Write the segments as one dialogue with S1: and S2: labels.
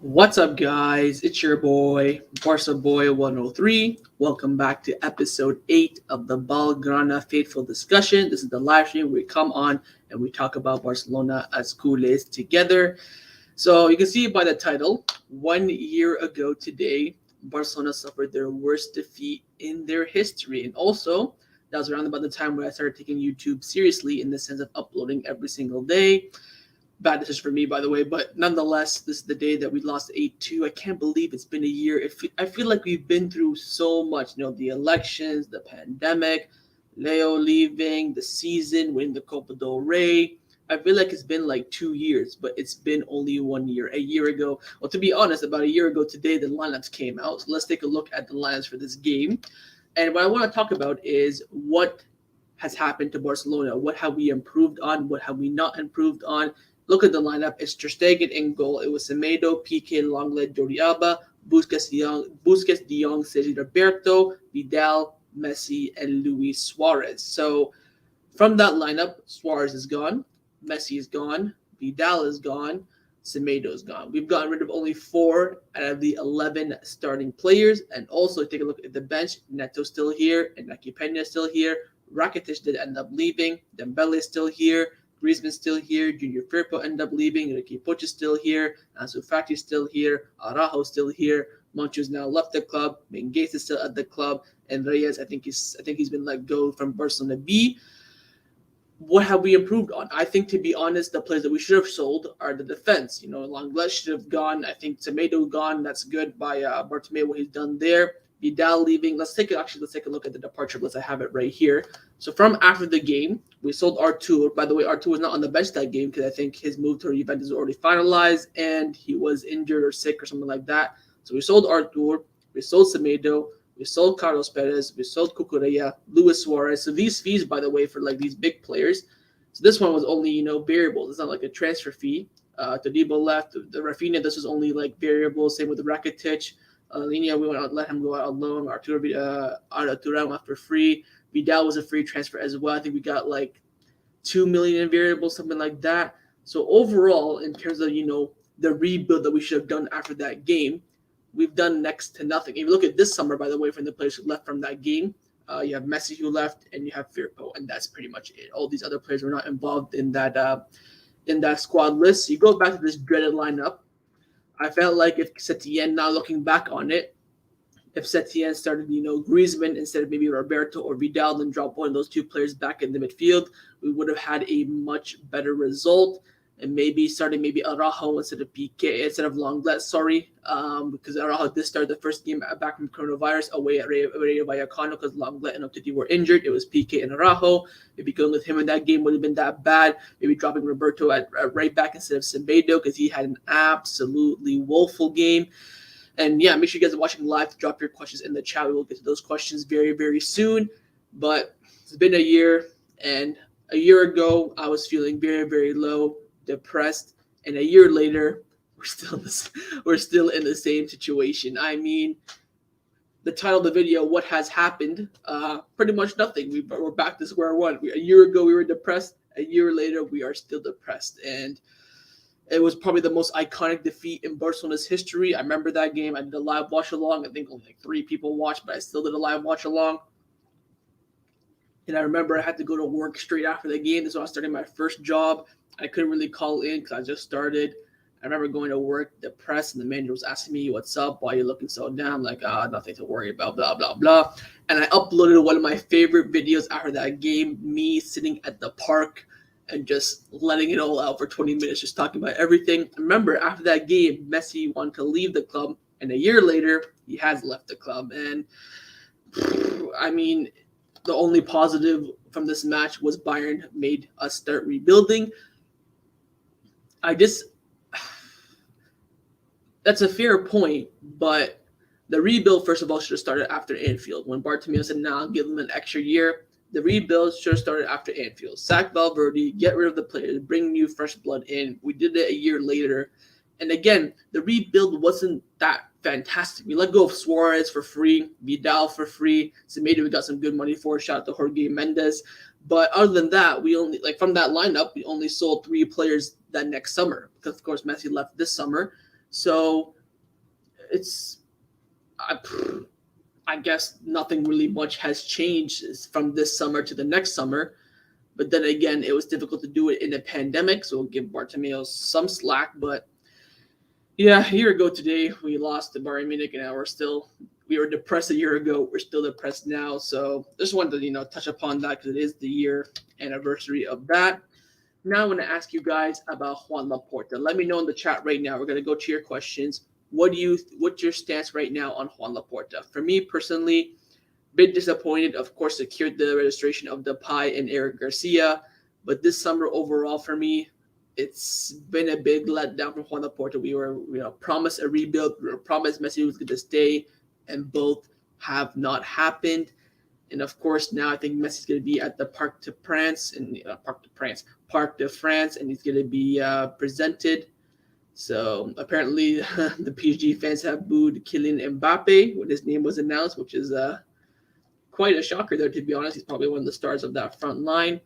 S1: What's up, guys? It's your boy, Barca Boy 103. Welcome back to episode 8 of the Balgrana Faithful Discussion. This is the live stream where we come on and we talk about Barcelona as culés together. So you can see by the title, 1 year ago today, Barcelona suffered their worst defeat in their history. And also, that was around about the time where I started taking YouTube seriously in the sense of uploading every single day. Bad decision for me, by the way, but nonetheless, this is the day that we lost 8-2. I can't believe it's been a year. I feel like we've been through so much, the elections, the pandemic, Leo leaving, the season, winning the Copa del Rey. I feel like it's been like 2 years, but it's been only 1 year. A year ago, well, to be honest, about a year ago today, the lineups came out. So let's take a look at the lineups for this game. And what I want to talk about is what has happened to Barcelona. What have we improved on? What have we not improved on? Look at the lineup. It's Ter Stegen in goal. It was Semedo, Piqué, Lenglet, Jordi Alba, Busquets, De Jong, Sergi Roberto, Vidal, Messi, and Luis Suarez. So from that lineup, Suarez is gone, Messi is gone, Vidal is gone, Semedo is gone. We've gotten rid of only 4 out of the 11 starting players. And also take a look at the bench. Neto's still here, Inaki Peña is still here. Rakitic did end up leaving. Dembele is still here. Griezmann's still here. Junior Firpo ended up leaving. Ricky Puig is still here. Ansu Fati is still here. Araujo is still here. Moncho's now left the club. Minguez is still at the club. And Reyes, I think he's been let go from Barcelona B. What have we improved on? I think, to be honest, the players that we should have sold are the defense. Lenglet should have gone. I think Semedo gone. That's good by Bartomeu, what he's done there. Vidal leaving. Let's take a look at the departure list. I have it right here. So from after the game, we sold Artur. By the way, Artur was not on the bench that game because I think his move to Juventus was already finalized and he was injured or sick or something like that. So we sold Artur. We sold Semedo. We sold Carlos Perez. We sold Cucurella, Luis Suarez. So these fees, by the way, for like these big players. So this one was only, variable. It's not like a transfer fee. Todibo left. The Rafinha, this was only like variable. Same with the Rakitic. Linia, we want to let him go out on loan. Arturo left for free. Vidal was a free transfer as well. I think we got like 2 million in variables, something like that. So overall, in terms of the rebuild that we should have done after that game, we've done next to nothing. If you look at this summer, by the way, from the players who left from that game, you have Messi who left, and you have Firpo, and that's pretty much it. All these other players were not involved in that squad list. So you go back to this dreaded lineup. I felt like if Setien, now looking back on it, if Setien started, Griezmann instead of maybe Roberto or Vidal, then drop one of those 2 players back in the midfield, we would have had a much better result. And maybe starting Araujo instead of instead of Lenglet, because Araujo did start the first game back from coronavirus away at Rayo Vallecano because Lenglet and Umtiti were injured. It was Piqué and Araujo. Maybe going with him in that game would have been that bad. Maybe dropping Roberto at right back instead of Semedo because he had an absolutely woeful game. And yeah, make sure you guys are watching live to drop your questions in the chat. We will get to those questions very, very soon. But it's been a year, and a year ago I was feeling very, very low, depressed, and a year later we're still in the same situation. I mean, the title of the video, what has happened? Pretty much nothing. We're back to square one. A year ago we were depressed. A year later we are still depressed, and it was probably the most iconic defeat in Barcelona's history. I remember that game. I did a live watch along. I think only like 3 people watched, but I still did a live watch along. And I remember I had to go to work straight after the game. This was when I was starting my first job. I couldn't really call in because I just started. I remember going to work depressed, and the manager was asking me, "What's up? Why are you looking so down?" Like, nothing to worry about, blah, blah, blah. And I uploaded one of my favorite videos after that game, me sitting at the park and just letting it all out for 20 minutes, just talking about everything. Remember, after that game, Messi wanted to leave the club, and a year later, he has left the club. And, I mean, the only positive from this match was Bayern made us start rebuilding. That's a fair point, but the rebuild, first of all, should have started after Anfield. When Bartomeu said, "Nah, give them an extra year," the rebuild should have started after Anfield. Sack Valverde, get rid of the players, bring new fresh blood in. We did it a year later. And again, the rebuild wasn't that fantastic. We let go of Suarez for free, Vidal for free. Semedo we got some good money for. Shout out to Jorge Mendes. But other than that, we only, from that lineup, we only sold 3 players that next summer. Because, of course, Messi left this summer. So it's I guess nothing really much has changed from this summer to the next summer. But then again, it was difficult to do it in a pandemic, so we'll give Bartomeu some slack. But yeah, a year ago today, we lost to Bayern Munich, and we were depressed a year ago. We're still depressed now. So just wanted to touch upon that because it is the year anniversary of that. Now I want to ask you guys about Juan Laporta. Let me know in the chat right now. We're gonna go to your questions. What's your stance right now on Juan Laporta? For me personally, bit disappointed. Of course, secured the registration of Depay and Eric Garcia, but this summer overall for me, it's been a big letdown from Juan Laporta. We were promised a rebuild. We were promised Messi was going to stay, and both have not happened. And of course, now I think Messi's going to be at the Parc de France, and Parc de France, and he's going to be presented. So apparently, the PSG fans have booed Kylian Mbappe when his name was announced, which is quite a shocker there, to be honest. He's probably one of the stars of that front line.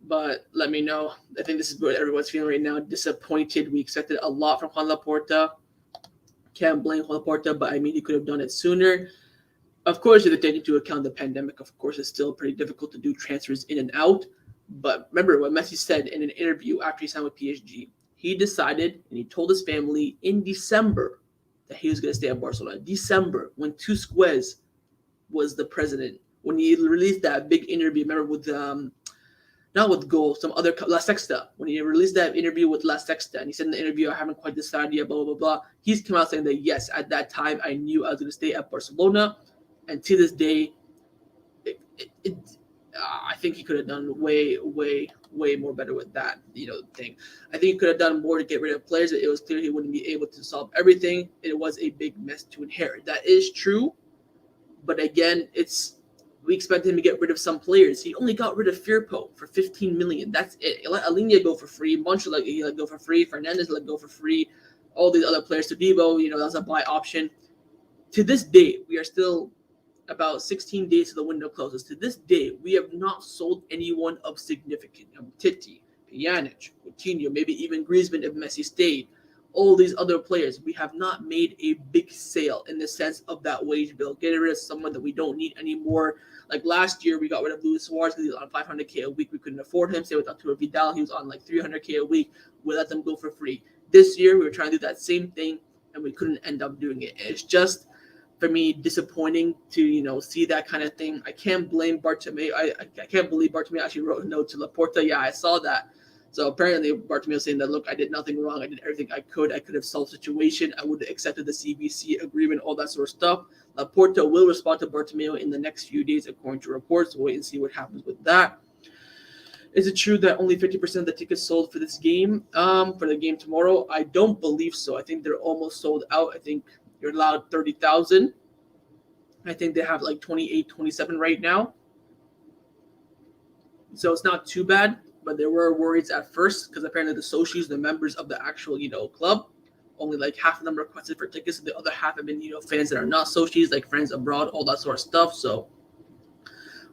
S1: But let me know. I think this is what everyone's feeling right now. Disappointed. We expected a lot from Juan Laporta. Can't blame Juan Laporta, but I mean, he could have done it sooner. Of course, if you take into account the pandemic, of course, it's still pretty difficult to do transfers in and out. But remember what Messi said in an interview after he signed with PSG. He decided, and he told his family in December that he was going to stay at Barcelona. December, when Tusquets was the president, when he released that big interview, remember with not with Goal, some other La Sexta, when he released that interview with La Sexta, and he said in the interview, I haven't quite decided yet, blah, blah, blah. He's come out saying that, yes, at that time, I knew I was going to stay at Barcelona, and to this day, I think he could have done way, way, way more better with that, thing. I think he could have done more to get rid of players, but it was clear he wouldn't be able to solve everything. It was a big mess to inherit. That is true, but again, we expect him to get rid of some players. He only got rid of Firpo for 15 million. That's it. He let Alina go for free. Moncho let go for free. Fernandez let go for free. All these other players, Todibo, that was a buy option. To this day, we are still about 16 days to the window closes. To this day, we have not sold anyone of significance. Titi, Pjanic, Coutinho, maybe even Griezmann if Messi stayed. All these other players, we have not made a big sale in the sense of that wage bill. Getting rid of someone that we don't need anymore. Like last year, we got rid of Luis Suarez because he was on $500K a week. We couldn't afford him. Same with Arturo Vidal. He was on like $300K a week. We let them go for free. This year, we were trying to do that same thing, and we couldn't end up doing it. It's just, for me, disappointing to, see that kind of thing. I can't blame Bartomeu. I can't believe Bartomeu actually wrote a note to Laporta. Yeah, I saw that. So apparently Bartomeu saying that, look, I did nothing wrong. I did everything I could. I could have solved the situation. I would have accepted the CVC agreement, all that sort of stuff. Laporta will respond to Bartomeu in the next few days, according to reports. We'll wait and see what happens with that. Is it true that only 50% of the tickets sold for this game, for the game tomorrow? I don't believe so. I think they're almost sold out. I think you're allowed 30,000. I think they have like 28, 27 right now. So it's not too bad. But there were worries at first because apparently the socios, the members of the actual, club, only like half of them requested for tickets. And the other half have been, fans that are not socios, like friends abroad, all that sort of stuff. So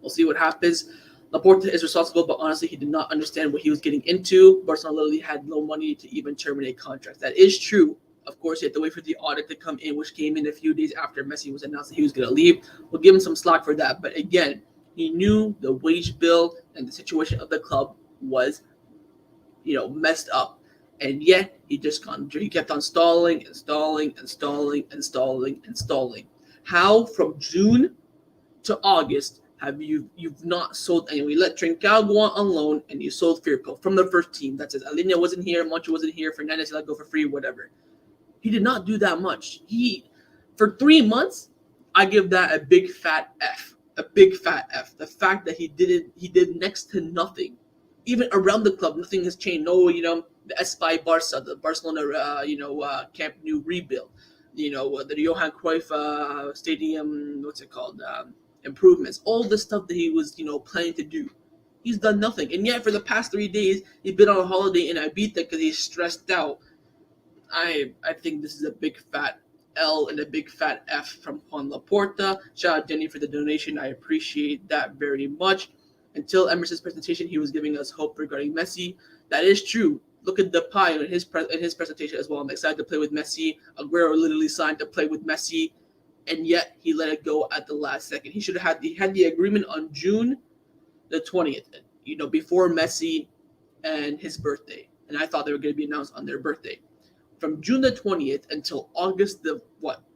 S1: we'll see what happens. Laporta is responsible, but honestly, he did not understand what he was getting into. Barcelona literally had no money to even terminate contracts. That is true. Of course, you have to wait for the audit to come in, which came in a few days after Messi was announced that he was going to leave. We'll give him some slack for that. But again, he knew the wage bill and the situation of the club was, messed up, and yet he kept on stalling. How from June to August have you've not sold any? We let Trincao go on loan, and you sold Firpo from the first team. That's it. Alina wasn't here, Moncho wasn't here, Fernandez let go for free, whatever. He did not do that much. For 3 months, I give that a big fat F. A big fat F. The fact that he did next to nothing. Even around the club, nothing has changed. No, the Espai Barca, the Barcelona, Camp Nou rebuild, the Johan Cruyff Stadium, what's it called, improvements, all the stuff that he was, planning to do. He's done nothing. And yet for the past 3 days, he's been on a holiday in Ibiza because he's stressed out. I think this is a big fat L and a big fat F from Juan Laporta. Shout out Jenny for the donation. I appreciate that very much. Until Emerson's presentation, he was giving us hope regarding Messi. That is true. Look at Depay in his presentation as well. I'm excited to play with Messi. Aguero literally signed to play with Messi, and yet he let it go at the last second. He had the agreement on June the 20th, before Messi and his birthday. And I thought they were going to be announced on their birthday. From June the 20th until August the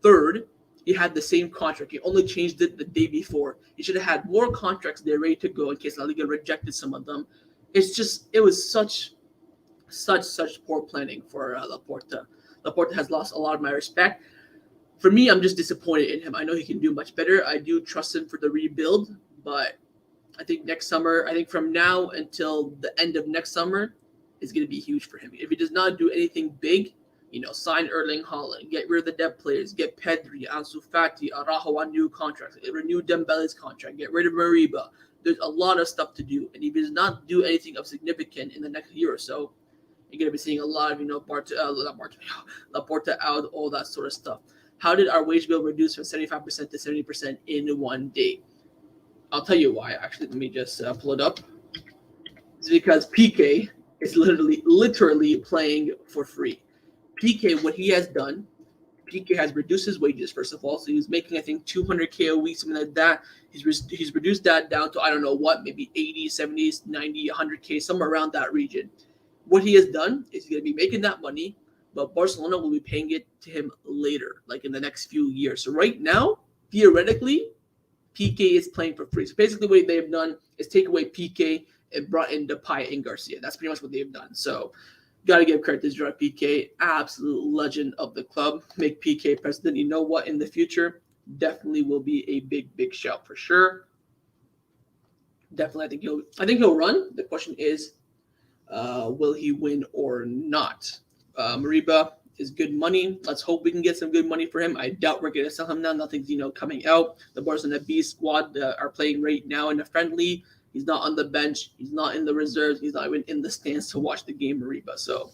S1: 3rd, he had the same contract. He only changed it the day before. He should have had more contracts there ready to go in case La Liga rejected some of them. It was such poor planning for Laporta. Laporta has lost a lot of my respect. For me, I'm just disappointed in him. I know he can do much better. I do trust him for the rebuild, but I think from now until the end of next summer, is going to be huge for him. If he does not do anything big, sign Erling Haaland, get rid of the depth players, get Pedri, Ansu Fati, Araujo on new contracts, renew Dembele's contract, get rid of Mariba. There's a lot of stuff to do, and if he does not do anything of significant in the next year or so, you're going to be seeing a lot of Laporta out, all that sort of stuff. How did our wage bill reduce from 75% to 70% in one day? I'll tell you why. Actually, let me just pull it up. It's because PK is literally playing for free. PK, what he has done, PK has reduced his wages, first of all. So he was making, I think, $200K a week, something like that. He's reduced that down to, I don't know what, maybe 80, 70, 90, 100K, somewhere around that region. What he has done is he's going to be making that money, but Barcelona will be paying it to him later, like in the next few years. So right now, theoretically, PK is playing for free. So basically what they've done is take away PK and brought in Depay and Garcia. That's pretty much what they've done. So got to give credit to Gerard Piqué, absolute legend of the club. Make PK president. You know what? In the future, definitely will be a big shout for sure. Definitely, I think he'll run. The question is, will he win or not? Mariba is good money. Let's hope we can get some good money for him. I doubt we're going to sell him now. Nothing's coming out. The Barcelona B squad are playing right now in a friendly. He's not on the bench. He's not in the reserves. He's not even in the stands to watch the game, Mariba. So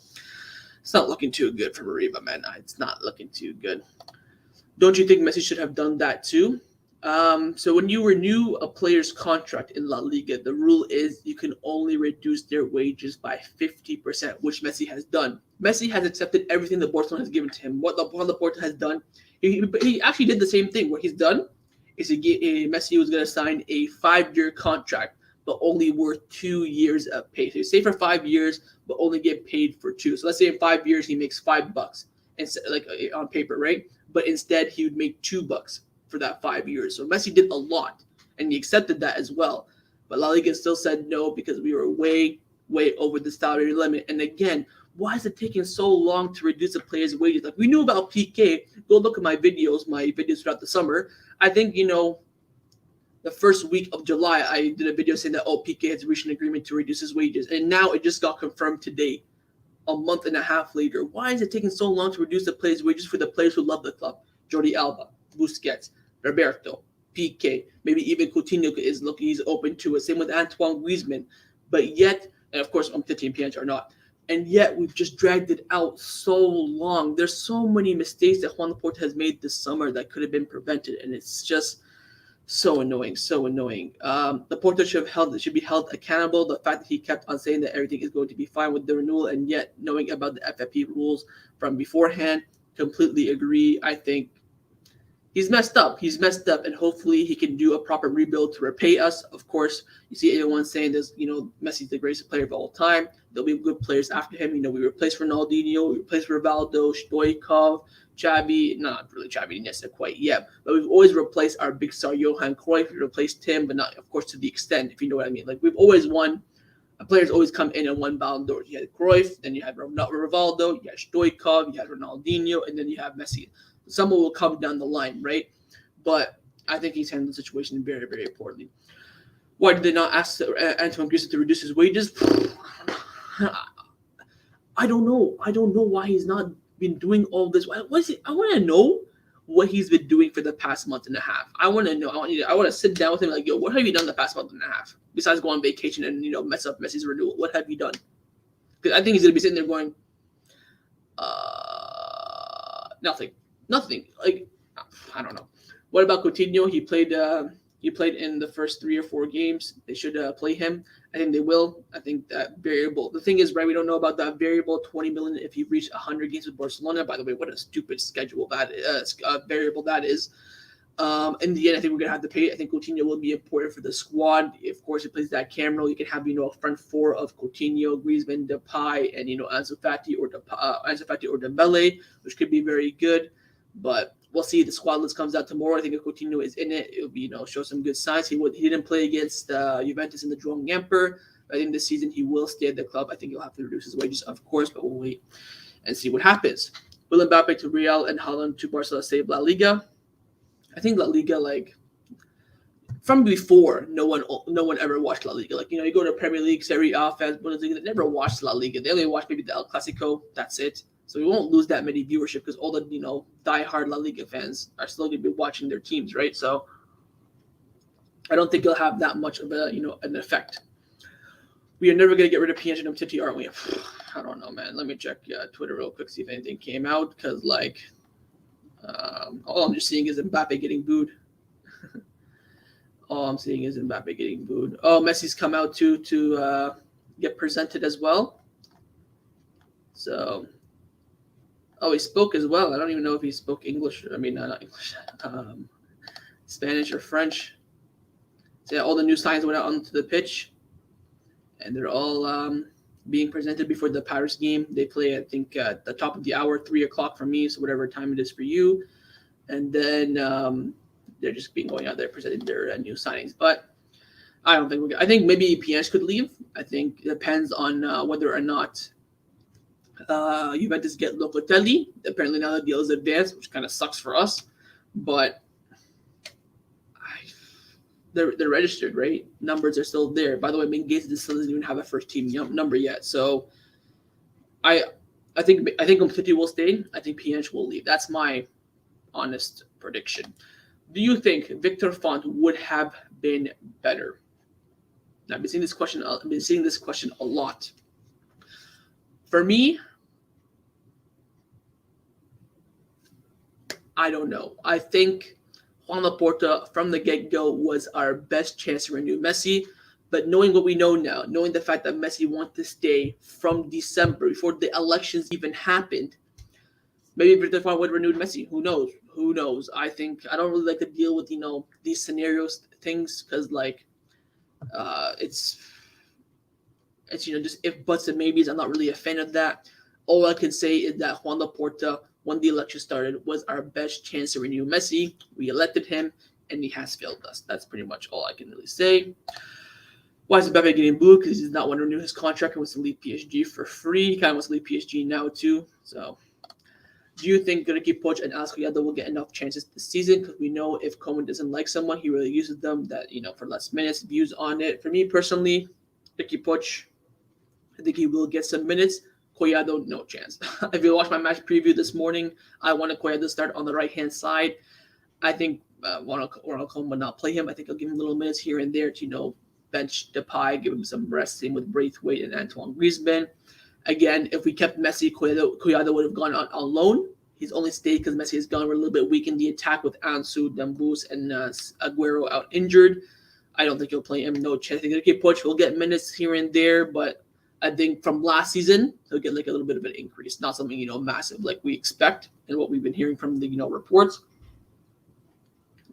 S1: it's not looking too good for Mariba, man. It's not looking too good. Don't you think Messi should have done that too? So when you renew a player's contract in La Liga, the rule is you can only reduce their wages by 50%, which Messi has done. Messi has accepted everything the Barcelona has given to him. What Laporta has done, he actually did the same thing. What he's done is Messi was going to sign a 5-year contract, but only worth 2 years of pay. So you stay for 5 years, but only get paid for 2. So let's say in 5 years he makes $5, instead, like on paper, right? But instead he would make $2 for that 5 years. So Messi did a lot, and he accepted that as well. But La Liga still said no because we were way over the salary limit. And again, why is it taking so long to reduce a player's wages? Like, we knew about PK. Go look at my videos throughout the summer. I think, the first week of July, I did a video saying that, PK has reached an agreement to reduce his wages. And now it just got confirmed today, a month and a half later. Why is it taking so long to reduce the players' wages for the players who love the club? Jordi Alba, Busquets, Roberto, PK, maybe even Coutinho he's open to it. Same with Antoine Griezmann. But yet, and of course, Umtiti and Pjanic are not. And yet, we've just dragged it out so long. There's so many mistakes that Juan Laporta has made this summer that could have been prevented, and it's just so annoying. Laporta should be held accountable. The fact that he kept on saying that everything is going to be fine with the renewal, and yet knowing about the FFP rules from beforehand, completely agree. I think he's messed up, and hopefully he can do a proper rebuild to repay us. Of course, you see everyone saying this, Messi's the greatest player of all time. There'll be good players after him. We replaced Ronaldinho, we replaced Rivaldo, Stoichkov, Xavi. Not really Xavi Iniesta quite yet, but we've always replaced our big star Johan Cruyff. We replaced him, but not, of course, to the extent, if you know what I mean. Like, we've always won. Players always come in and won Ballon d'Or. You had Cruyff, then you had Rivaldo, you had Stoichkov, you had Ronaldinho, and then you have Messi. Someone will come down the line, right? But I think he's handled the situation very, very poorly. Why did they not ask Antoine Griezmann to reduce his wages? I don't know. I don't know why he's not been doing all this. I want to know what he's been doing for the past month and a half. I want to know. I want to sit down with him like, what have you done the past month and a half? Besides go on vacation and, mess up Messi's renewal. What have you done? Because I think he's going to be sitting there going, nothing. Like, I don't know. What about Coutinho? He played in the first 3 or 4 games. They should play him. I think they will. I think that variable. The thing is, right? We don't know about that variable 20 million if you reach 100 games with Barcelona. By the way, what a stupid schedule that variable that is. In the end, I think we're gonna have to pay. I think Coutinho will be important for the squad. Of course, he plays that camera. You can have a front four of Coutinho, Griezmann, Depay, and Ansu Fati or Dembele, which could be very good. But we'll see. The squad list comes out tomorrow. I think if Coutinho is in it, it'll be show some good signs. He didn't play against Juventus in the João Gamper. I think this season he will stay at the club. I think he'll have to reduce his wages, of course, but we'll wait and see what happens. Will Mbappe to Real and Haaland to Barcelona save La Liga? I think La Liga, from before, no one ever watched La Liga. You go to Premier League, Serie A fans, Bundesliga, they never watched La Liga. They only watched maybe the El Clasico. That's it. So we won't lose that many viewership because all the diehard La Liga fans are still going to be watching their teams, right? So I don't think it'll have that much of an effect. We are never going to get rid of PSG and Umtiti, aren't we? I don't know, man. Let me check Twitter real quick, see if anything came out because all I'm just seeing is Mbappe getting booed. All I'm seeing is Mbappe getting booed. Oh, Messi's come out too to get presented as well. So, he spoke as well. I don't even know if he spoke English. I mean, not English, Spanish or French. So yeah, all the new signs went out onto the pitch, and they're all being presented before the Paris game. They play, I think, at the top of the hour, 3:00 for me, so whatever time it is for you. And then they're just going out there presenting their new signings. But I don't think I think maybe PSG could leave. I think it depends on whether or not Juventus get Locatelli. Apparently now the deal is advanced, which kind of sucks for us. But they're registered, right? Numbers are still there. By the way, Mingueza still doesn't even have a first team number yet. So I think Umtiti will stay. I think PSG will leave. That's my honest prediction. Do you think Victor Font would have been better? Now, I've been seeing this question a lot. For me, I don't know. I think Juan Laporta from the get-go was our best chance to renew Messi. But knowing what we know now, knowing the fact that Messi wanted to stay from December before the elections even happened, maybe Victor Font would have renewed Messi. Who knows? Who knows? I think I don't really like to deal with these scenarios things because it's just if buts and maybes. I'm not really a fan of that. All I can say is that Juan Laporta, when the election started, was our best chance to renew Messi. We elected him, and he has failed us. That's pretty much all I can really say. Why is Mbappe getting booed? Because he does not want to renew his contract and wants to leave PSG for free. He kind of wants to leave PSG now too. So, do you think Ricky Puig and Alex Collado will get enough chances this season? Because we know if Koeman doesn't like someone, he really uses them for less minutes. Views on it. For me personally, Ricky Puig, I think he will get some minutes. Collado, no chance. If you watch my match preview this morning, I wanted Collado to start on the right-hand side. I think Ronald Koeman will not play him. I think he'll give him little minutes here and there to, bench Depay, give him some rest. Same with Braithwaite and Antoine Griezmann. Again, if we kept Messi, Collado would have gone on loan. He's only stayed because Messi has gone. We're a little bit weak in the attack with Ansu, Dembus, and Aguero out injured. I don't think he'll play him. No chance. I think Ricky Puig will get minutes here and there, but I think from last season, he'll get a little bit of an increase. Not something, massive like we expect and what we've been hearing from the, reports.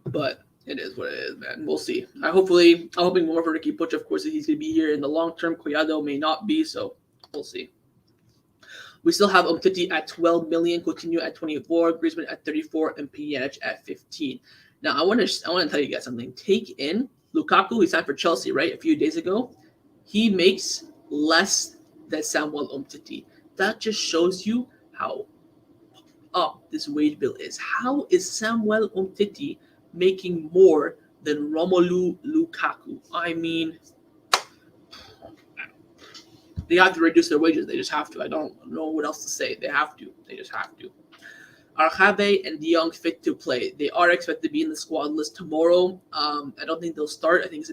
S1: But it is what it is, man. We'll see. I'm hoping more for Ricky Puig. Of course, he's going to be here in the long term. Collado may not be, so we'll see. We still have Umtiti at 12 million, Coutinho at 24, Griezmann at 34, and PSG at 15. Now, I want to tell you guys something. Take in Lukaku. He signed for Chelsea, right? A few days ago. He makes less than Samuel Umtiti. That just shows you how up this wage bill is. How is Samuel Umtiti making more than Romelu Lukaku? I mean, they have to reduce their wages. They just have to. I don't know what else to say. They have to. They just have to. Are Javi and De Jong fit to play? They are expected to be in the squad list tomorrow. I don't think they'll start. I think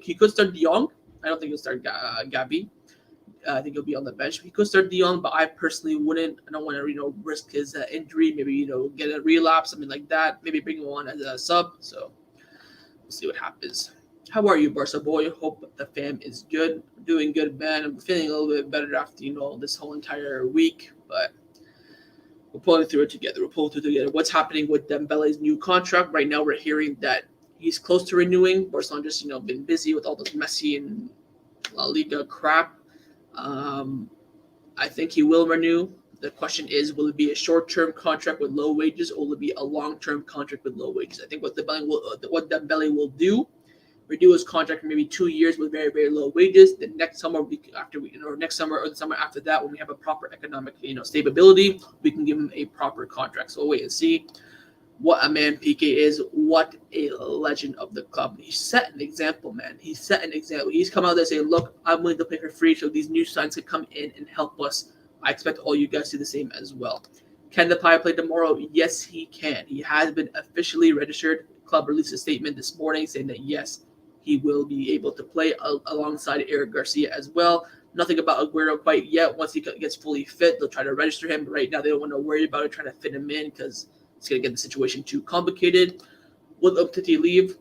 S1: he could start De Jong. I don't think he'll start Gabi. I think he'll be on the bench. He could start De Jong, but I personally wouldn't. I don't want to, risk his injury. Maybe, get a relapse, something like that. Maybe bring him on as a sub. So we'll see what happens. How are you, Barca boy? Hope the fam is good. Doing good, man. I'm feeling a little bit better after, this whole entire week, but we're pulling through it together. What's happening with Dembele's new contract? Right now, we're hearing that he's close to renewing. Barcelona just, been busy with all this Messi and La Liga crap. I think he will renew. The question is, will it be a short-term contract with low wages, or will it be a long-term contract with low wages? I think what Dembele will do, renew his contract for maybe 2 years with very, very low wages. The next summer, next summer or the summer after that, when we have a proper economic, stability, we can give him a proper contract. So we'll wait and see. What a man Piqué is. What a legend of the club. He set an example, man. He set an example. He's come out there saying, look, I'm willing to play for free so these new signs can come in and help us. I expect all you guys to do the same as well. Can the Pie play tomorrow? Yes, he can. He has been officially registered. The club released a statement this morning saying that, yes, he will be able to play alongside Eric Garcia as well. Nothing about Aguero quite yet. Once he gets fully fit, they'll try to register him. But right now, they don't want to worry about it, trying to fit him in because it's going to get the situation too complicated. Will Umtiti leave?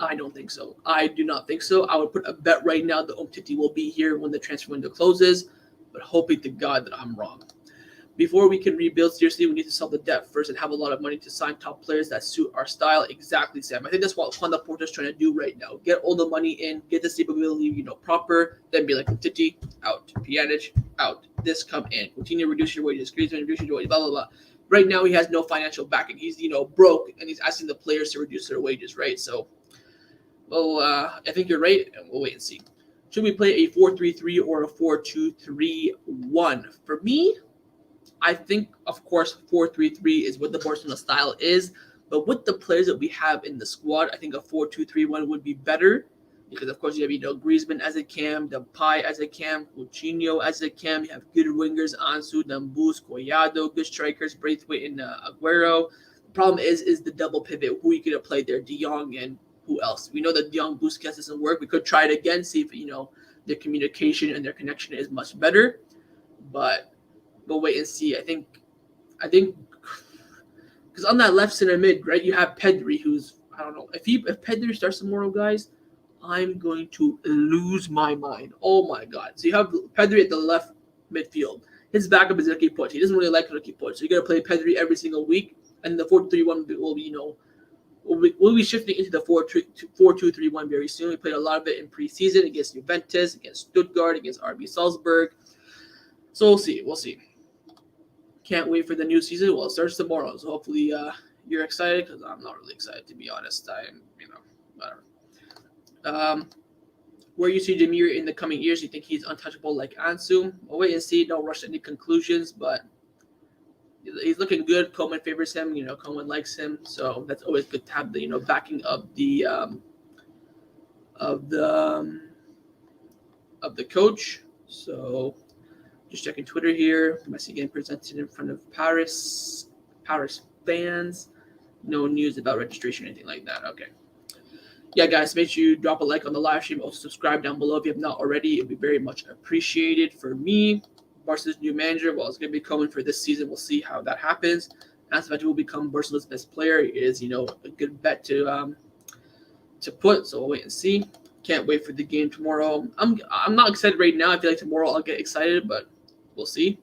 S1: I don't think so. I do not think so. I would put a bet right now that Umtiti will be here when the transfer window closes, but hoping to God that I'm wrong. Before we can rebuild seriously, we need to solve the debt first and have a lot of money to sign top players that suit our style. Exactly, Sam. I think that's what Juan Laporta is trying to do right now. Get all the money in, get the stability, proper, then be like, Umtiti, out. Pjanic, out. This come in. Continue to reduce your wages. Griezmann, reduce your wages, blah, blah, blah. Right now, he has no financial backing. He's, broke, and he's asking the players to reduce their wages, right? So, I think you're right, and we'll wait and see. Should we play a 4-3-3 or a 4-2-3-1? For me, I think, of course, 4-3-3 is what the Barcelona style is. But with the players that we have in the squad, I think a 4-2-3-1 would be better. Because, of course, you have, Griezmann as a cam, Depay as a cam, Coutinho as a cam. You have good wingers, Ansu, Dembus, Collado, good strikers, Braithwaite, and Aguero. The problem is the double pivot. Who you could have played there, De Jong and who else? We know that De Jong, Busquets doesn't work. We could try it again, see if, their communication and their connection is much better. But we'll wait and see. I think, because on that left center mid, right, you have Pedri, who's, I don't know. If Pedri starts tomorrow, guys, I'm going to lose my mind. Oh, my God. So you have Pedri at the left midfield. His backup is Ricky Puig. He doesn't really like Ricky Puig. So you're going to play Pedri every single week. And the 4-3-1 will be, we'll be shifting into the 4-2-3-1 very soon. We played a lot of it in preseason against Juventus, against Stuttgart, against RB Salzburg. So we'll see. Can't wait for the new season. Well, it starts tomorrow. So hopefully you're excited because I'm not really excited, to be honest. I'm, whatever. Where you see Demir in the coming years, you think he's untouchable like Ansu? We'll wait and see. Don't rush any conclusions, but he's looking good. Koeman favors him. Koeman likes him, so that's always good to have the backing of the coach. So just checking Twitter here. Messi getting presented in front of Paris fans. No news about registration or anything like that. Okay. Yeah, guys, make sure you drop a like on the live stream. Also, subscribe down below if you have not already. It would be very much appreciated. For me, Barcelona's new manager, well, it's going to be coming for this season. We'll see how that happens. Ansu will become Barcelona's best player. It is, a good bet to put. So we'll wait and see. Can't wait for the game tomorrow. I'm not excited right now. I feel like tomorrow I'll get excited, but we'll see.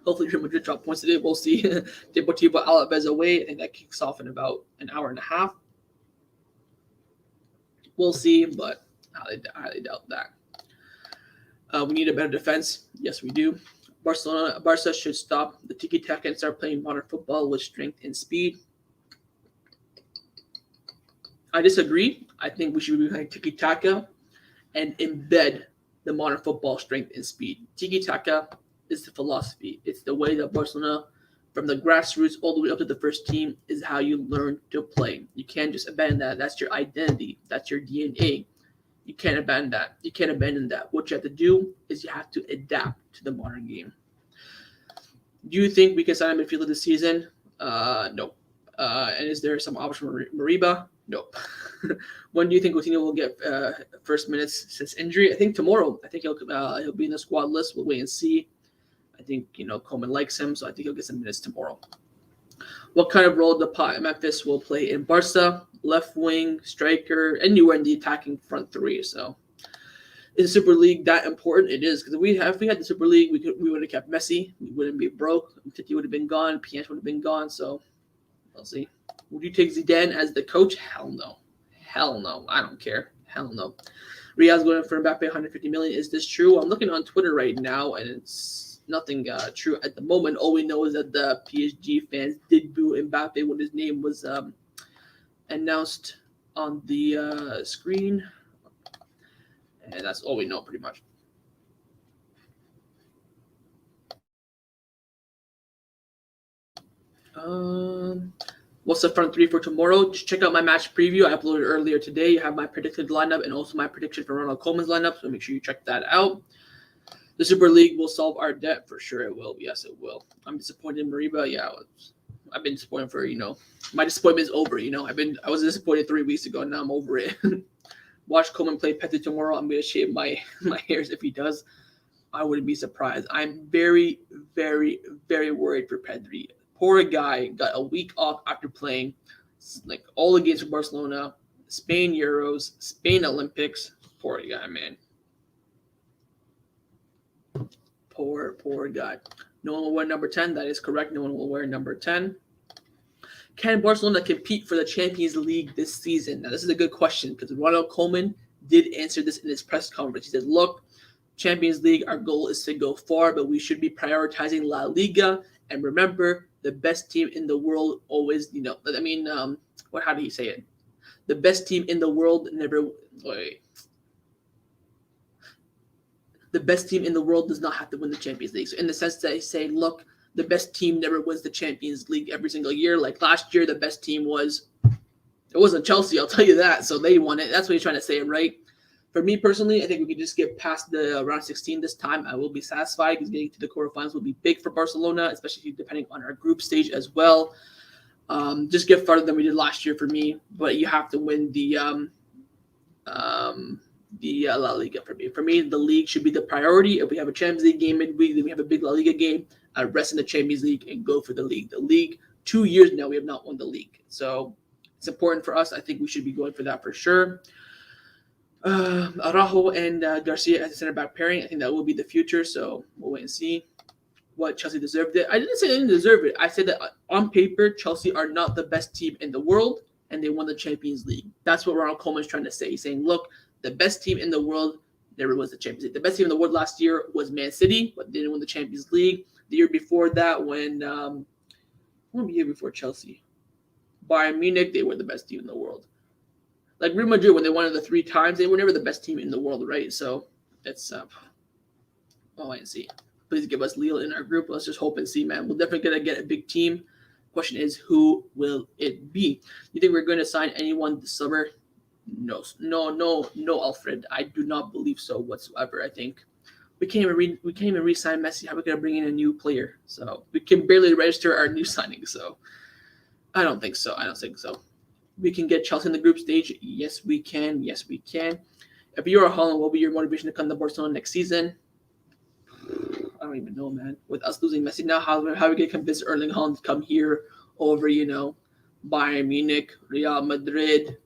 S1: Hopefully, Real Madrid drop points today. We'll see. Deportivo Alaves away. I think that kicks off in about an hour and a half. We'll see, but I highly doubt that. We need a better defense. Yes, we do. Barca should stop the tiki-taka and start playing modern football with strength and speed. I disagree. I think we should be playing tiki-taka and embed the modern football strength and speed. Tiki-taka is the philosophy. It's the way that Barcelona, from the grassroots all the way up to the first team, is how you learn to play. You can't just abandon that. That's your identity. That's your DNA. You can't abandon that. What you have to do is you have to adapt to the modern game. Do you think we can sign a midfielder this season? No. And is there some option for Mariba? Nope. When do you think Coutinho will get first minutes since injury? I think tomorrow. I think he'll be in the squad list. We'll wait and see. I think, Koeman likes him, so I think he'll get some minutes tomorrow. What kind of role Memphis will play in Barca? Left wing, striker, anywhere in the attacking front three. So is the Super League that important? It is, because if we had the Super League, we would have kept Messi. We wouldn't be broke. Titi would have been gone. Pianch would have been gone. So we'll see. Would you take Zidane as the coach? Hell no. Hell no. I don't care. Hell no. Real's going for Mbappe 150 million. Is this true? I'm looking on Twitter right now, and it's nothing true at the moment. All we know is that the PSG fans did boo Mbappe when his name was announced on the screen. And that's all we know, pretty much. What's the front three for tomorrow? Just check out my match preview I uploaded earlier today. You have my predicted lineup and also my prediction for Ronald Koeman's lineup, so make sure you check that out. The Super League will solve our debt. For sure it will. Yes, it will. I'm disappointed in Mariba. Yeah, I've been disappointed for, my disappointment is over, I was disappointed 3 weeks ago, and now I'm over it. Watch Koeman play Petty tomorrow. I'm going to shave my hairs if he does. I wouldn't be surprised. I'm very, very, very worried for Pedri. Poor guy got a week off after playing like all the games for Barcelona, Spain Euros, Spain Olympics. Poor guy, man. Poor guy. No one will wear number 10. That is correct. No one will wear number 10. Can Barcelona compete for the Champions League this season? Now, this is a good question because Ronald Koeman did answer this in his press conference. He said, look, Champions League, our goal is to go far, but we should be prioritizing La Liga. And remember, the best team in the world always, how did he say it? The best team in the world the best team in the world does not have to win the Champions League. So in the sense that they say, look, the best team never wins the Champions League every single year. Like last year, the best team it wasn't Chelsea, I'll tell you that. So they won it. That's what he's trying to say, right? For me personally, I think we could just get past the round 16 this time. I will be satisfied because getting to the quarterfinals will be big for Barcelona, especially depending on our group stage as well. Just get farther than we did last year for me, but you have to win the La Liga for me. For me, the league should be the priority. If we have a Champions League game midweek, then we have a big La Liga game. I'd rest in the Champions League and go for the league. The league, 2 years now, we have not won the league. So it's important for us. I think we should be going for that for sure. Araujo and Garcia as a center back pairing. I think that will be the future. So we'll wait and see. What Chelsea deserved it. I didn't say they didn't deserve it. I said that on paper, Chelsea are not the best team in the world, and they won the Champions League. That's what Ronald Koeman is trying to say. He's saying, look, the best team in the world never was the Champions League. The best team in the world last year was Man City, but they didn't win the Champions League. The year before that, when the year before Chelsea? Bayern Munich, they were the best team in the world. Like Real Madrid, when they won it the 3 times, they were never the best team in the world, right? So that's wait and see. Please give us Lille in our group. Let's just hope and see, man. We're definitely gonna get a big team. Question is, who will it be? You think we're going to sign anyone this summer? No, Alfred. I do not believe so whatsoever. I think we can't even re-sign Messi. How are we gonna bring in a new player? So we can barely register our new signing. So I don't think so. We can get Chelsea in the group stage. Yes, we can. If you are Holland, what will be your motivation to come to Barcelona next season? I don't even know, man. With us losing Messi now, how are we going to convince Erling Haaland to come here over, Bayern Munich, Real Madrid,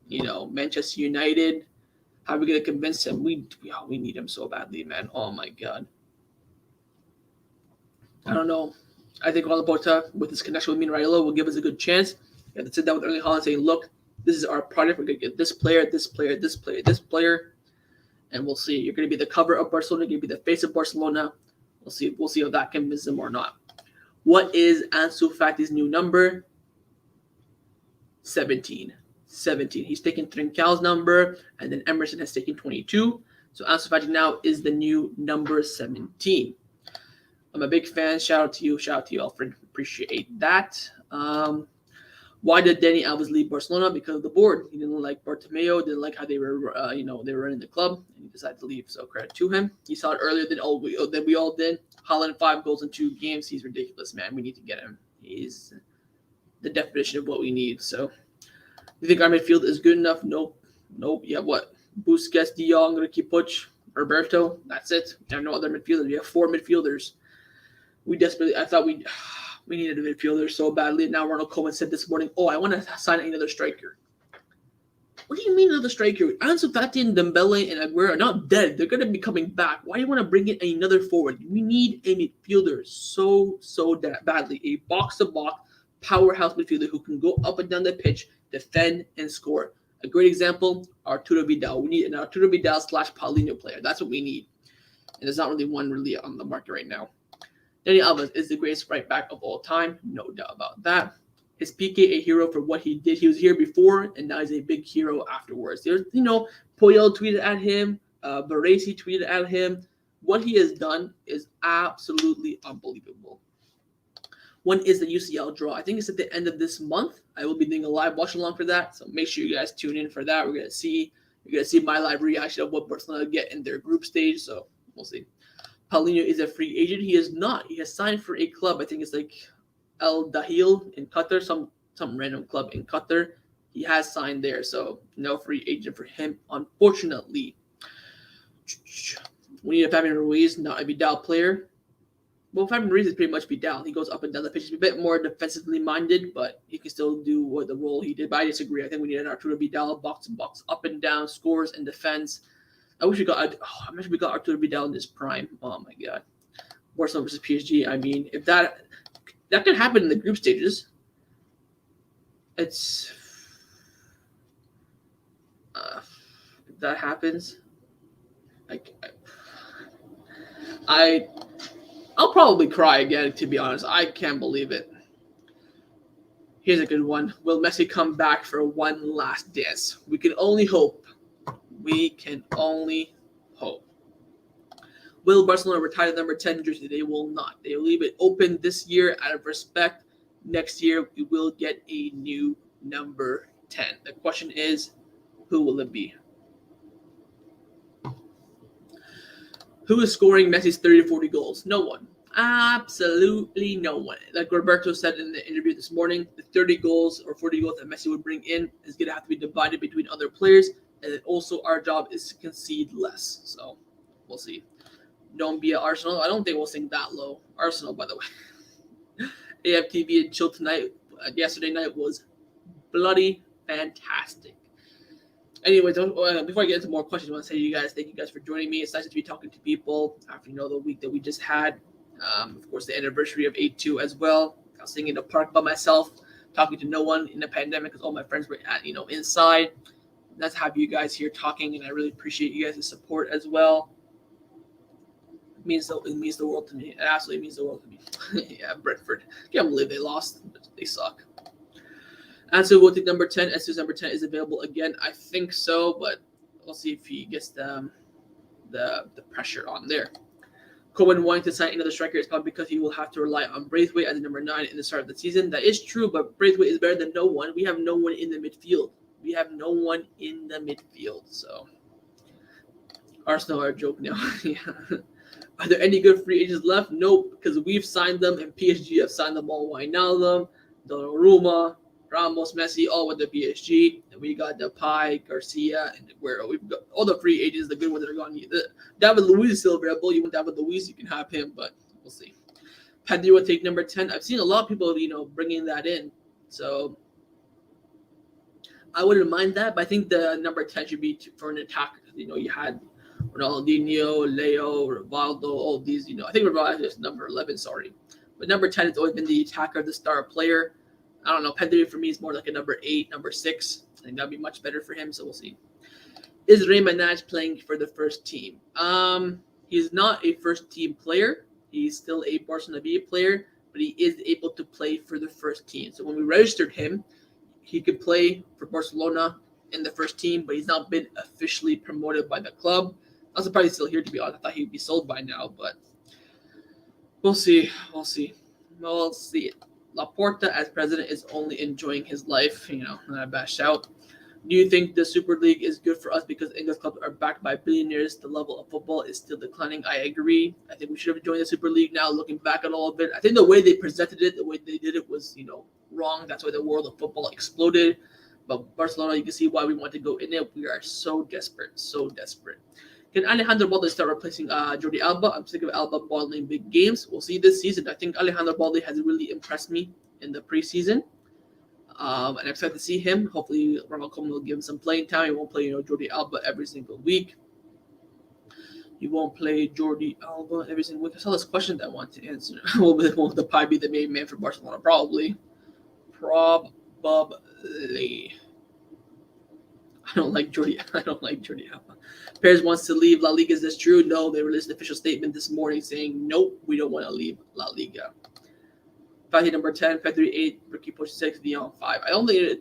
S1: Manchester United? How are we going to convince him? We need him so badly, man. Oh, my God. I don't know. I think Laporta, with his connection with me and Raiola, will give us a good chance. We have to sit down with Erling Haaland saying, look, this is our project. We're going to get this player, and we'll see. You're going to be the cover of Barcelona. You're going to be the face of Barcelona. We'll see if that convinces him or not. What is Ansu Fati's new number? 17. He's taken Trincão's number, and then Emerson has taken 22. So Ansu Fati now is the new number 17. I'm a big fan. Shout out to you, Alfred. Appreciate that. Why did Dani Alves leave Barcelona? Because of the board. He didn't like Bartomeu, didn't like how they were, they were running the club, and he decided to leave. So credit to him. He saw it earlier than we all did. Haaland 5 goals in 2 games. He's ridiculous, man. We need to get him. He's the definition of what we need. So, you think our midfield is good enough? Nope. You have what? Busquets, De Jong, Ricky Puig, Roberto. That's it. We have no other midfielders. We have 4 midfielders. We needed a midfielder so badly. Now Ronald Koeman said this morning, "Oh, I want to sign another striker." What do you mean another striker? Ansu Fati and Dembele and Aguero are not dead. They're going to be coming back. Why do you want to bring in another forward? We need a midfielder so badly. A box-to-box powerhouse midfielder who can go up and down the pitch, defend, and score. A great example, Arturo Vidal. We need an Arturo Vidal / Paulinho player. That's what we need. And there's not really one really on the market right now. Daniel Elvis is the greatest right back of all time. No doubt about that. Is PK a hero for what he did? He was here before, and now he's a big hero afterwards. There's, Poyel tweeted at him, Baresi tweeted at him. What he has done is absolutely unbelievable. When is the UCL draw? I think it's at the end of this month. I will be doing a live watch along for that, so make sure you guys tune in for that. You're gonna see my live reaction of what Barcelona get in their group stage. So we'll see. Paulinho is a free agent. He is not. He has signed for a club. I think it's like Al Dahil in Qatar, some random club in Qatar. He has signed there, so no free agent for him, unfortunately. We need a Fabian Ruiz, not a Vidal player. Well, Fabian Ruiz is pretty much Vidal. He goes up and down the pitch. He's a bit more defensively minded, but he can still do what the role he did. But I disagree. I think we need an Arturo Vidal, box to box, up and down, scores and defense. I wish we got Arturo Vidal in his prime. Oh my god. Barcelona versus PSG. I mean, if that can happen in the group stages. If that happens, I'll probably cry again, to be honest. I can't believe it. Here's a good one. Will Messi come back for one last dance? We can only hope. We can only hope. Will Barcelona retire the number 10 jersey? They will not. They will leave it open this year out of respect. Next year, we will get a new number 10. The question is, who will it be? Who is scoring Messi's 30 to 40 goals? No one. Absolutely no one. Like Roberto said in the interview this morning, the 30 goals or 40 goals that Messi would bring in is going to have to be divided between other players. And then also our job is to concede less. So we'll see. Don't be at Arsenal. I don't think we'll sink that low. Arsenal, by the way. AFTV and Chill tonight, yesterday night was bloody fantastic. Anyway, before I get into more questions, I want to say to you guys, thank you guys for joining me. It's nice to be talking to people after the week that we just had. Of course, the anniversary of 8-2 as well. I was sitting in the park by myself, talking to no one in the pandemic because all my friends were inside. Nice to have you guys here talking, and I really appreciate you guys' support as well. It means the world to me. It absolutely means the world to me. Yeah, Brentford. Can't believe they lost. They suck. Ansu will take number 10. Ansu's number 10 is available again. I think so, but we'll see if he gets the pressure on there. Koeman wanting to sign another striker is probably because he will have to rely on Braithwaite as a number 9 in the start of the season. That is true, but Braithwaite is better than no one. We have no one in the midfield. So Arsenal are a joke now. Yeah. Are there any good free agents left? Nope, because we've signed them and PSG have signed them all. Wijnaldum, Donnarumma, Ramos, Messi, all with the PSG. And we got Depay, Garcia, and Aguero. We've got all the free agents, the good ones that are gone. David Luiz is still available. You want David Luiz, you can have him, but we'll see. Pedri will take number 10. I've seen a lot of people, bringing that in. So I wouldn't mind that, but I think the number 10 should be for an attacker. You had Ronaldinho, Leo, Rivaldo, all these, I think Rivaldo is number 11, sorry. But number 10 has always been the attacker, the star player. I don't know. Pedri for me is more like a number 8, number 6. I think that would be much better for him, so we'll see. Is Rey Manage playing for the first team? He's not a first team player. He's still a Barcelona B player, but he is able to play for the first team. So when we registered him, he could play for Barcelona in the first team, but he's not been officially promoted by the club. I'm surprised he's still here, to be honest. I thought he'd be sold by now, but we'll see. Laporta as president is only enjoying his life. Not a bad shout. Do you think the Super League is good for us because English clubs are backed by billionaires? The level of football is still declining. I agree. I think we should have joined the Super League now, looking back at all of it. I think the way they presented it, the way they did it was, wrong. That's why the world of football exploded. But Barcelona, you can see why we want to go in it. We are so desperate. Can Alejandro Balde start replacing Jordi Alba? I'm sick of Alba balling in big games. We'll see this season. I think Alejandro Balde has really impressed me in the preseason. And I'm excited to see him. Hopefully, Ronald Koeman will give him some playing time. He won't play, Jordi Alba every single week. He won't play Jordi Alba every single week. I saw this question that I want to answer. Will the Pi be the main man for Barcelona? Probably. I don't like Jordi Alba. Perez wants to leave La Liga. Is this true? No, they released an official statement this morning saying, nope, we don't want to leave La Liga. Fatih number 10, Pedri 8, Ricky Push 6, De Jong 5. I don't think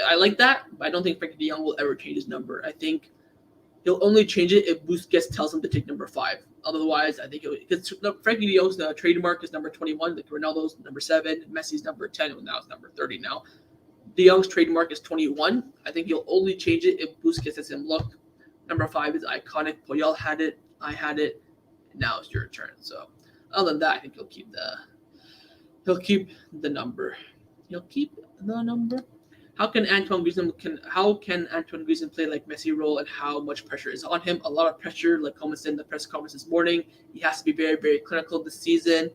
S1: I like that, but I don't think Frankie De Jong will ever change his number. I think he'll only change it if Busquets tells him to take number 5. Otherwise, I think because Frankie De Jong's trademark is number 21, like Ronaldo's number 7, Messi's number 10, and now it's number 30 now. De Jong's trademark is 21. I think he'll only change it if Busquets says him, look, number 5 is iconic. Puyol had it. I had it. Now it's your turn. So other than that, I think he'll keep the number. He'll keep the number. How can Antoine Griezmann play like Messi role, and how much pressure is on him? A lot of pressure, like Coleman said in the press conference this morning. He has to be very, very clinical this season,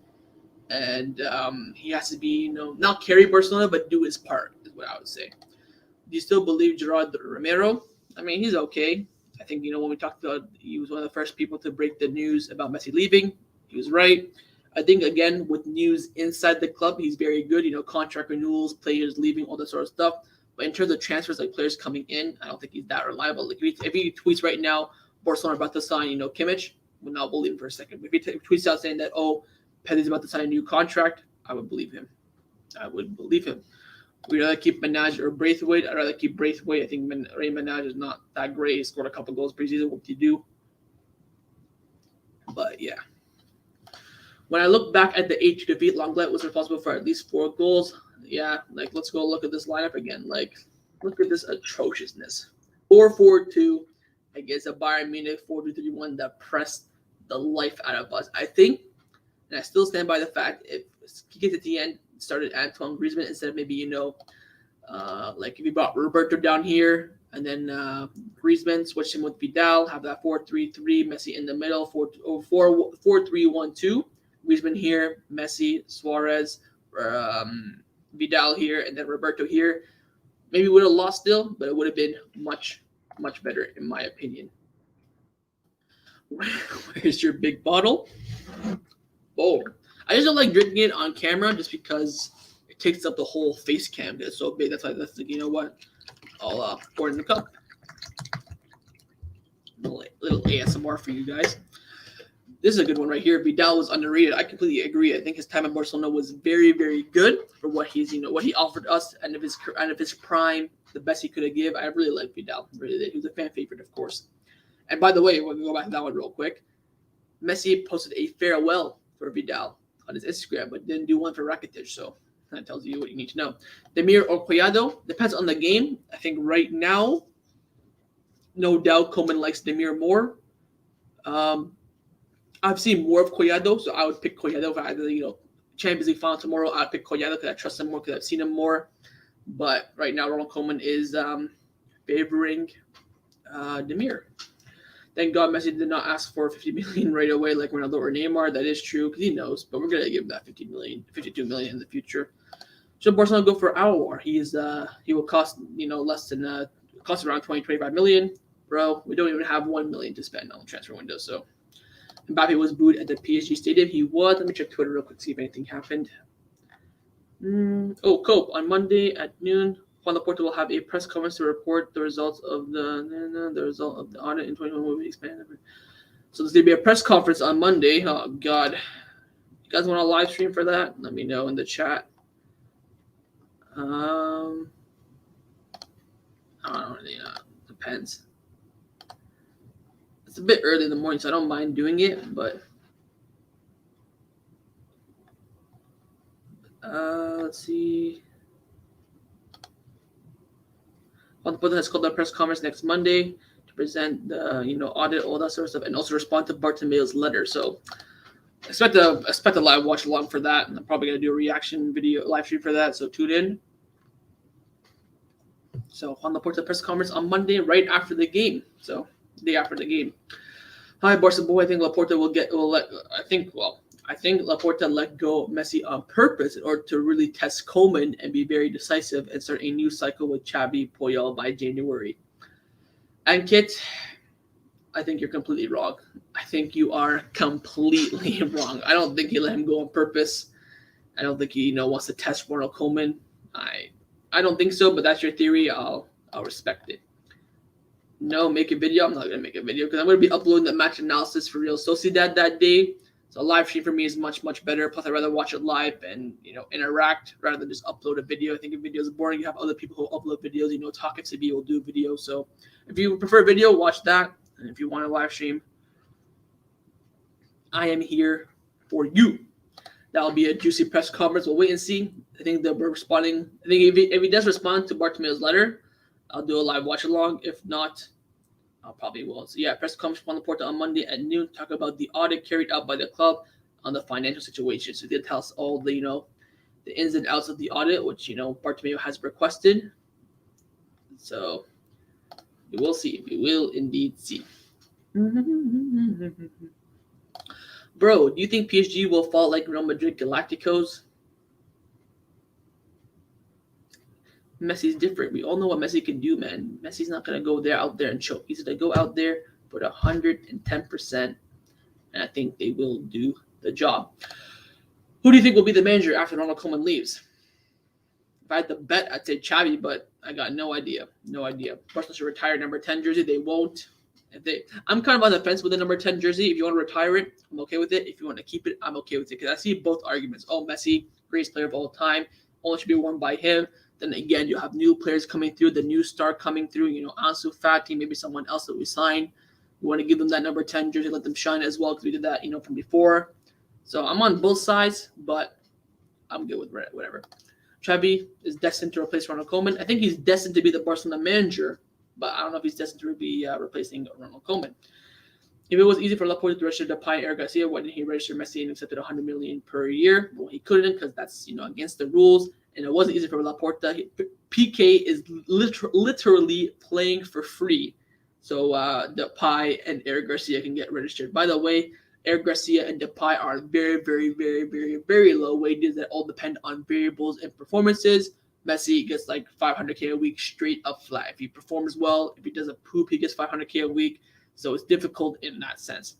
S1: and he has to be, not carry Barcelona, but do his part, is what I would say. Do you still believe Gerard Romero? I mean, he's okay. I think, when we talked about, he was one of the first people to break the news about Messi leaving. He was right. I think, again, with news inside the club, he's very good. Contract renewals, players leaving, all that sort of stuff. But in terms of transfers, like players coming in, I don't think he's that reliable. Like if he tweets right now, Barcelona about to sign, Kimmich, would not believe him for a second. If he tweets out saying that, Pedri's about to sign a new contract, I would believe him. We'd rather keep Menage or Braithwaite. I'd rather keep Braithwaite. I think Ray Menage is not that great. He scored a couple goals preseason. What do you do? But yeah. When I look back at the 8-2 defeat, Lenglet was responsible for at least 4 goals. Yeah, let's go look at this lineup again. Look at this atrociousness. 4-4-2 against a Bayern Munich 4-2-3-1 that pressed the life out of us. I think, and I still stand by the fact, if he gets at the end, started Antoine Griezmann instead of maybe, if you brought Roberto down here and then Griezmann, switch him with Vidal, have that 4-3-3, Messi in the middle, 4-3-1-2. Griezmann here, Messi, Suarez, Vidal here, and then Roberto here. Maybe we would have lost still, but it would have been much, much better in my opinion. Where's your big bottle? Oh, I just don't like drinking it on camera just because it takes up the whole face cam. It's so big. That's you know what? I'll pour it in the cup. Little ASMR for you guys. This is a good one right here. Vidal was underrated. I completely agree. I think his time at Barcelona was very, very good for what he's, what he offered us, and of his prime, the best he could have given. I really like Vidal. Really did. He was a fan favorite, of course. And by the way, we'll go back to that one real quick. Messi posted a farewell for Vidal on his Instagram, but didn't do one for Rakitic. So that tells you what you need to know. Demir or Collado depends on the game. I think right now, no doubt, Koeman likes Demir more. I've seen more of Collado, so I would pick Collado if I had the Champions League final tomorrow. I'd pick Collado because I trust him more because I've seen him more. But right now, Ronald Koeman is favoring Demir. Thank God Messi did not ask for $50 million right away like Ronaldo or Neymar. That is true because he knows, but we're gonna give him that $52 million in the future. Should Barcelona go for Aouar? He will cost less than cost around 20-25 million, bro. We don't even have $1 million to spend on the transfer window. So Mbappe was booed at the PSG stadium. He was. Let me check Twitter real quick see if anything happened. Cope on Monday at noon. Juan Laporta will have a press conference to report the results of the audit in 2021 will be expanded. So there's going to be a press conference on Monday. Oh, God. You guys want a live stream for that? Let me know in the chat. I don't know. Depends. It's a bit early in the morning, so I don't mind doing it, but let's see. Juan Laporta has called a press conference next Monday to present the audit, all that sort of stuff, and also respond to Bartomeu's letter. So expect a live watch along for that, and I'm probably gonna do a reaction video live stream for that. So tune in. So Juan Laporta press conference on Monday, right after the game. So day after the game. Hi, Barca boy. I think Laporta will let. I think Laporta let go of Messi on purpose in order to really test Coleman and be very decisive and start a new cycle with Xavi Puyol by January. And Kit, I think you're completely wrong. I think you are completely wrong. I don't think he let him go on purpose. I don't think he wants to test Ronald Koeman. I don't think so, but that's your theory. I'll respect it. No, make a video. I'm not gonna make a video because I'm gonna be uploading the match analysis for Real Sociedad that day. So a live stream for me is much better. Plus, I'd rather watch it live and interact rather than just upload a video. I think a video is boring. You have other people who upload videos. Talk FCB will do video. So if you prefer video, watch that. And if you want a live stream, I am here for you. That'll be a juicy press conference. We'll wait and see. I think they'll be responding. I think if he does respond to Bartomeu's letter, I'll do a live watch along. If not, I probably will. So yeah, press conference from Laporta on Monday at noon. Talk about the audit carried out by the club on the financial situation. So they tell us all the the ins and outs of the audit, which Bartomeu has requested. So we will see. We will indeed see. Bro, do you think PSG will fall like Real Madrid Galacticos? Messi's different. We all know what Messi can do, man. Messi's not going to go out there and choke. He's going to go out there, put 110%, and I think they will do the job. Who do you think will be the manager after Ronald Koeman leaves? If I had to bet, I'd say Xavi, but I got no idea. No idea. Barcelona should retire number 10 jersey. They won't. I'm kind of on the fence with the number 10 jersey. If you want to retire it, I'm okay with it. If you want to keep it, I'm okay with it. Because I see both arguments. Oh, Messi, greatest player of all time. Only should be worn by him. Then again, you have new players coming through, the new star coming through, Ansu Fati, maybe someone else that we signed. We want to give them that number 10 jersey, let them shine as well because we did that, from before. So I'm on both sides, but I'm good with whatever. Xavi is destined to replace Ronald Koeman. I think he's destined to be the Barcelona manager, but I don't know if he's destined to be replacing Ronald Koeman. If it was easy for Laporta to register Depay and Eric Garcia, why didn't he register Messi and accepted $100 million per year? Well, he couldn't because that's against the rules. And it wasn't easy for Laporta. PK is literally playing for free. So Depay and Eric Garcia can get registered. By the way, Eric Garcia and Depay are very, very, very, very, very low wages that all depend on variables and performances. Messi gets like $500K a week straight up flat. If he performs well, if he does a poop, he gets $500K a week. So it's difficult in that sense.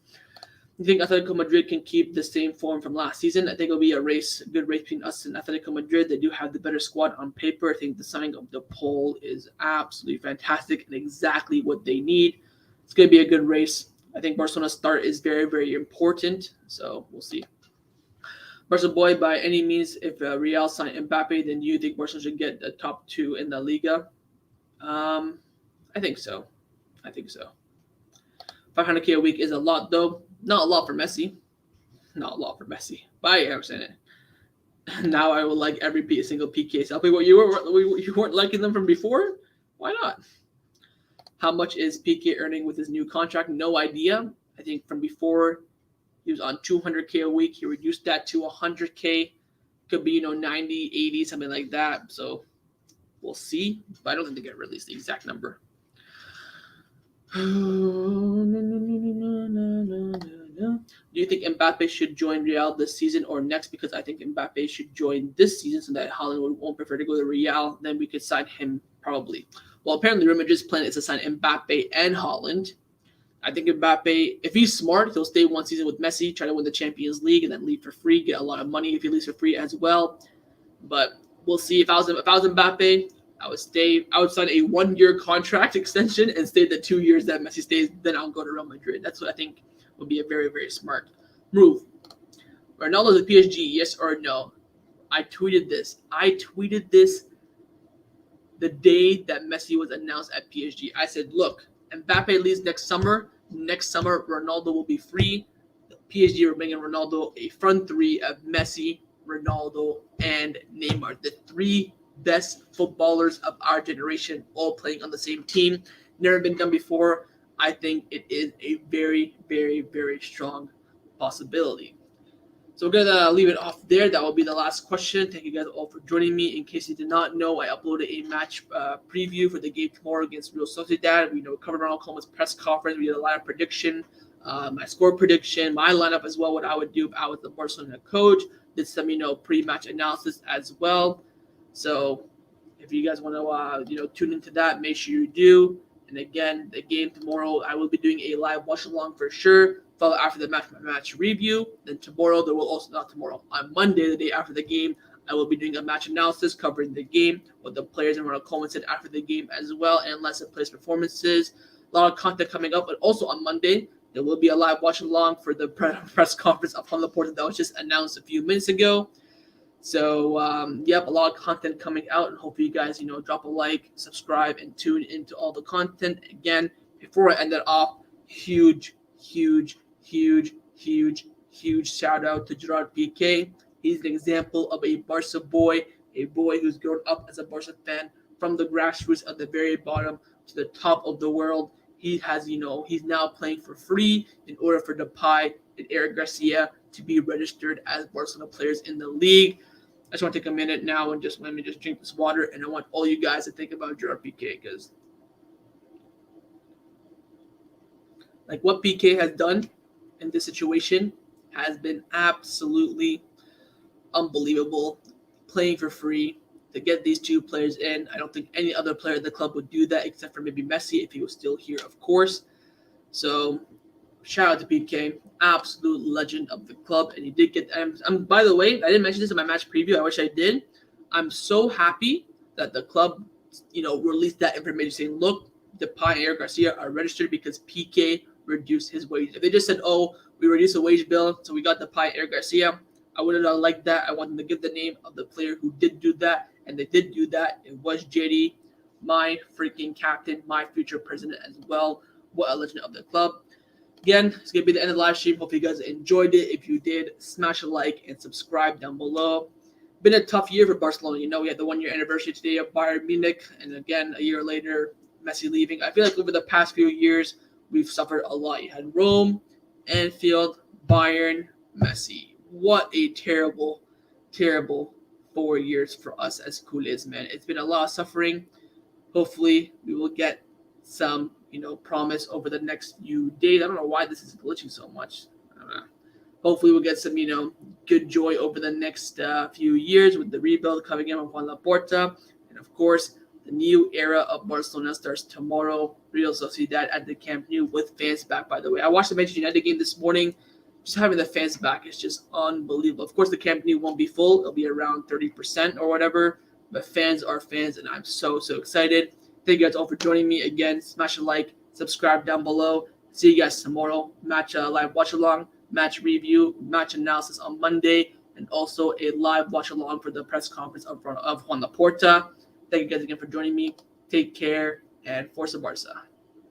S1: You think Atletico Madrid can keep the same form from last season? I think it'll be a good race between us and Atletico Madrid. They do have the better squad on paper. I think the signing of the Pole is absolutely fantastic and exactly what they need. It's going to be a good race. I think Barcelona's start is very, very important. So we'll see. Barca boy, by any means, if Real sign Mbappe, then you think Barcelona should get the top 2 in the Liga? I think so. 500K a week is a lot, though. Not a lot for Messi. But I understand it. Now I will like every single PK selfie. What you weren't liking them from before? Why not? How much is PK earning with his new contract? No idea. I think from before he was on 200K a week. He reduced that to 100K. Could be 90, 80, something like that. So we'll see. But I don't think they get released the exact number. Do you think Mbappe should join Real this season or next? Because I think Mbappe should join this season so that Haaland won't prefer to go to Real. Then we could sign him probably. Well, apparently Real Madrid's plan is to sign Mbappe and Haaland. I think Mbappe, if he's smart, he'll stay one season with Messi, try to win the Champions League, and then leave for free, get a lot of money if he leaves for free as well. But we'll see. If I was Mbappe, I would sign a 1-year contract extension and stay the 2 years that Messi stays. Then I'll go to Real Madrid. That's what I think would be a very, very smart move. Ronaldo to PSG, yes or no? I tweeted this the day that Messi was announced at PSG. I said, look, Mbappe leaves next summer. Next summer, Ronaldo will be free. PSG are bringing Ronaldo a front 3 of Messi, Ronaldo, and Neymar. The 3 best footballers of our generation all playing on the same team. Never been done before. I think it is a very, very, very strong possibility. So we're going to leave it off there. That will be the last question. Thank you guys all for joining me. In case you did not know, I uploaded a match preview for the game tomorrow against Real Sociedad. We covered Ronald Koeman's press conference. We did a live prediction my score prediction, my lineup as well, what I would do if I was the Barcelona coach. Did some, pre-match analysis as well. So if you guys want to, tune into that, make sure you do. And again, the game tomorrow, I will be doing a live watch along for sure. Follow after the match review. Then tomorrow, there will also not tomorrow on Monday, the day after the game, I will be doing a match analysis covering the game, what the players and Ronald Koeman said after the game as well, and lesson players' performances. A lot of content coming up, but also on Monday, there will be a live watch along for the press conference of Laporta that was just announced a few minutes ago. So, a lot of content coming out, and hopefully you guys, drop a like, subscribe, and tune into all the content. Again, before I end it off, huge shout out to Gerard Piqué. He's an example of a Barca boy, a boy who's grown up as a Barca fan from the grassroots at the very bottom to the top of the world. He has, he's now playing for free in order for Depay and Eric Garcia to be registered as Barcelona players in the league. I just want to take a minute now and let me drink this water, and I want all you guys to think about Gerard Piqué, because what Piqué has done in this situation has been absolutely unbelievable. Playing for free to get these two players in. I don't think any other player at the club would do that except for maybe Messi if he was still here, of course. So shout out to PK, absolute legend of the club, and he did get. By the way, I didn't mention this in my match preview. I wish I did. I'm so happy that the club, released that information saying, look, Depay and Eric Garcia are registered because PK reduced his wage. If they just said, oh, we reduced the wage bill, so we got Depay and Eric Garcia, I wouldn't have liked that. I wanted to give the name of the player who did do that, and they did do that. It was JD, my freaking captain, my future president as well. What a legend of the club. Again, it's going to be the end of the live stream. Hope you guys enjoyed it. If you did, smash a like and subscribe down below. Been a tough year for Barcelona. We had the 1-year anniversary today of Bayern Munich, and again, a year later, Messi leaving. I feel like over the past few years, we've suffered a lot. You had Rome, Anfield, Bayern, Messi. What a terrible 4 years for us as culés, man. It's been a lot of suffering. Hopefully, we will get some, promise over the next few days. I don't know why this is glitching so much. I don't know. Hopefully, we'll get some, good joy over the next few years with the rebuild coming in with Juan Laporta. And, of course, the new era of Barcelona starts tomorrow. Real Sociedad at the Camp Nou with fans back, by the way. I watched the Manchester United game this morning. Just having the fans back is just unbelievable. Of course, the Camp Nou won't be full. It'll be around 30% or whatever. But fans are fans, and I'm so excited. Thank you guys all for joining me. Again, smash a like, subscribe down below. See you guys tomorrow. Match live watch along, match review, match analysis on Monday, and also a live watch along for the press conference of Juan Laporta. Thank you guys again for joining me. Take care, and Forza Barca.